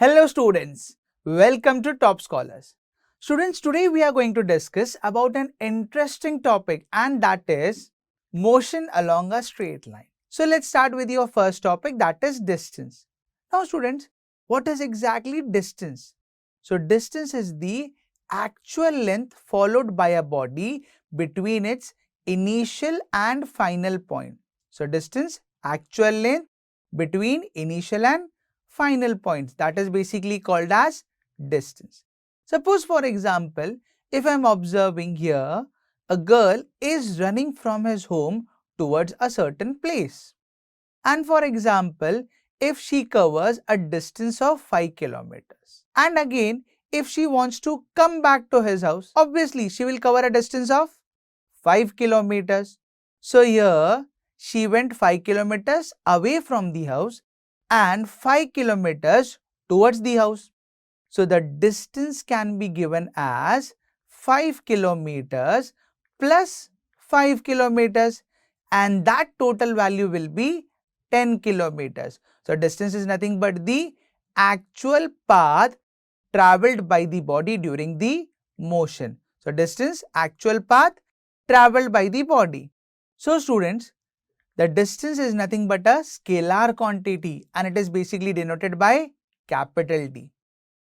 Hello students, welcome to Top Scholars. Students, today we are going to discuss about an interesting topic, and that is motion along a straight line. So let's start with your first topic, that is distance. Now students, what is exactly distance? So distance is the actual length followed by a body between its initial and final point. So distance, actual length between initial and final points, that is basically called as distance. Suppose for example, if I am observing here, a girl is running from his home towards a certain place. And for example, if she covers a distance of 5 kilometers. And again, if she wants to come back to his house, obviously she will cover a distance of 5 kilometers. So here she went 5 kilometers away from the house and 5 kilometers towards the house. So the distance can be given as 5 kilometers plus 5 kilometers, and that total value will be 10 kilometers. So distance is nothing but the actual path traveled by the body during the motion. So distance, actual path traveled by the body. So students, the distance is nothing but a scalar quantity and it is basically denoted by capital D.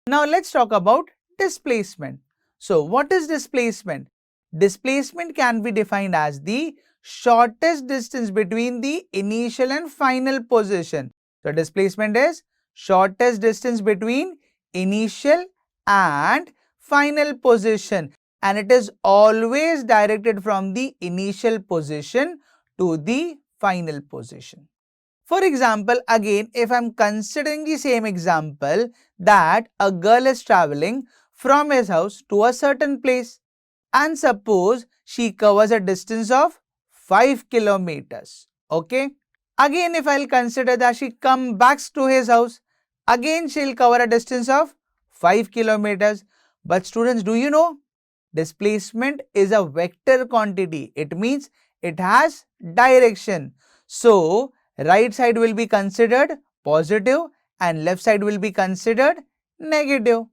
Now let's talk about displacement. So what is displacement? Displacement can be defined as the shortest distance between the initial and final position. So displacement is shortest distance between initial and final position, and it is always directed from the initial position to the final position. For example, again, if I am considering the same example that a girl is traveling from his house to a certain place, and suppose she covers a distance of 5 kilometers. Okay. Again, if I will consider that she comes back to his house, again she will cover a distance of 5 kilometers. But students, do you know? Displacement is a vector quantity. It means it has direction. So right side will be considered positive and left side will be considered negative.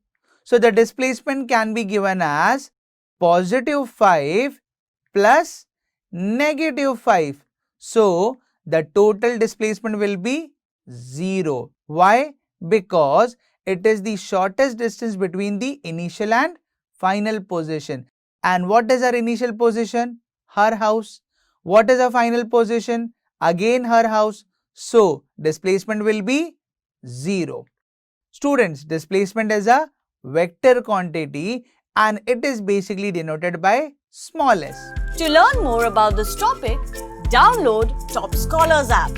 So the displacement can be given as positive 5 plus negative 5. So the total displacement will be 0. Why? Because it is the shortest distance between the initial and final position. And what is her initial position? Her house. What is her final position? Again her house. So displacement will be 0. Students, displacement is a vector quantity and it is basically denoted by small s. To learn more about this topic, download Top Scholars app.